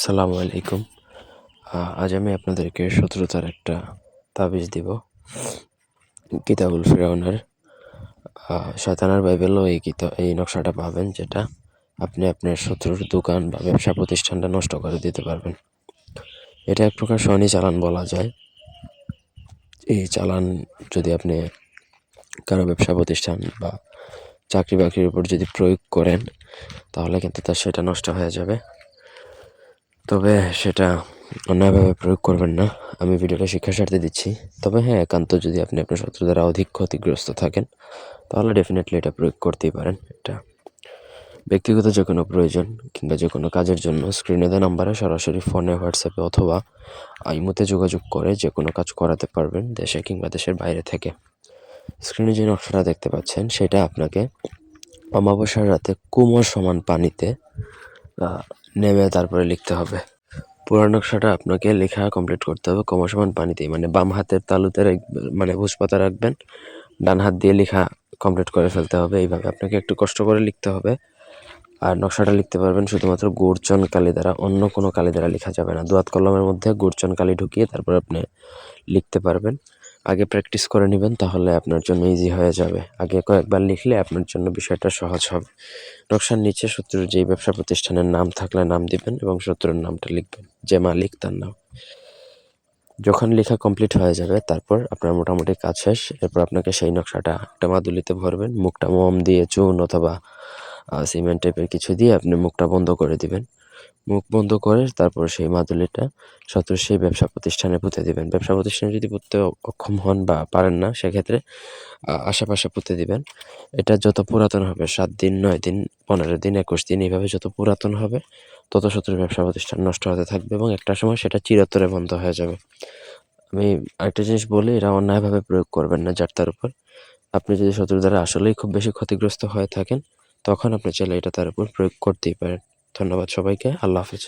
আসসালামু আলাইকুম। আজ আমি আপনাদেরকে শত্রুতার একটা তাবিজ দিব। কিতাবুল ফিরাউনের শয়তানের বাইবেলও এই নকশাটা পাবেন, যেটা আপনি আপনার শত্রুর দোকান বা ব্যবসা প্রতিষ্ঠানটা নষ্ট করে দিতে পারবেন। এটা এক প্রকার শনি চালান বলা যায়। এই চালান যদি আপনি কারো ব্যবসা প্রতিষ্ঠান বা চাকরি বাকরির উপর যদি প্রয়োগ করেন, তাহলে কিন্তু সেটা নষ্ট হয়ে যাবে। তবে সেটা অন্যায়ভাবে প্রয়োগ করবেন না। আমি ভিডিওটা শিক্ষার স্বার্থে দিচ্ছি। তবে হ্যাঁ, একান্ত যদি আপনি আপনার শত্রু দ্বারা অধিক ক্ষতিগ্রস্ত থাকেন, তাহলে ডেফিনেটলি এটা প্রয়োগ করতেই পারেন। এটা ব্যক্তিগত যে কোনো প্রয়োজন কিংবা যে কোনো কাজের জন্য স্ক্রিনে দেওয়া নাম্বারে সরাসরি ফোনে, হোয়াটসঅ্যাপে অথবা ইমোতে যোগাযোগ করে যে কোনো কাজ করাতে পারবেন, দেশে কিংবা দেশের বাইরে থেকে। স্ক্রিনে যে নকশাটা দেখতে পাচ্ছেন, সেটা আপনাকে অমাবস্যার রাতে কুমোর সমান পানিতে নেমে তারপরে লিখতে হবে। পুরো নকশাটা আপনাকে লেখা কমপ্লিট করতে হবে ক্রমশমান পানিতেই, মানে বাম হাতের তালুতে মানে ভুজপাতা রাখবেন, ডান হাত দিয়ে লেখা কমপ্লিট করে ফেলতে হবে। এইভাবে আপনাকে একটু কষ্ট করে লিখতে হবে। আর নকশাটা লিখতে পারবেন শুধুমাত্র গুড়চন কালি দ্বারা, অন্য কোনো কালি দ্বারা লেখা যাবে না। দোয়াত কলমের মধ্যে গুড়চন কালি ঢুকিয়ে তারপর আপনি লিখতে পারবেন। আগে প্র্যাকটিস করে নেবেন, তাহলে আপনার জন্য ইজি হয়ে যাবে। আগে কয়েকবার লিখলে আপনার জন্য বিষয়টা সহজ হবে। নকশার নিচে শত্রুর যেই ব্যবসা প্রতিষ্ঠানের নাম থাকলে নাম দিবেন এবং শত্রুর নামটা লিখবেন, যে মালিক তার নাম। যখন লেখা কমপ্লিট হয়ে যাবে, তারপর আপনার মোটামুটি কাজ শেষ। এরপর আপনাকে সেই নকশাটা একটা মাদুলিতে ভরবেন, মুখটা মোম দিয়ে, চুন অথবা সিমেন্ট টাইপের কিছু দিয়ে আপনি মুখটা বন্ধ করে দিবেন। মুখ বন্ধ করে তারপর সেই মাদুলিটা শত্রুর সেই ব্যবসা প্রতিষ্ঠানে পুঁতে দিবেন। ব্যবসা প্রতিষ্ঠানে যদি পুঁততে অক্ষম হন বা পারেন না, সেক্ষেত্রে আশেপাশে পুঁতে দিবেন। এটা যত পুরাতন হবে, 7 দিন, 9 দিন, 15 দিন, 21 দিন, এইভাবে যত পুরাতন হবে, তত শত্রুর ব্যবসা প্রতিষ্ঠান নষ্ট হতে থাকবে এবং একটা সময় সেটা চিরতরে বন্ধ হয়ে যাবে। আমি আরেকটা জিনিস বলি, এটা অন্যায়ভাবে প্রয়োগ করবেন না যার তার উপর। আপনি যদি শত্রুর দ্বারা আসলেই খুব বেশি ক্ষতিগ্রস্ত হয়ে থাকেন, তখন আপনি চাইলে এটা তার উপর প্রয়োগ করতেই পারেন। ধন্যবাদ সবাইকে। আল্লাহ হাফেজ।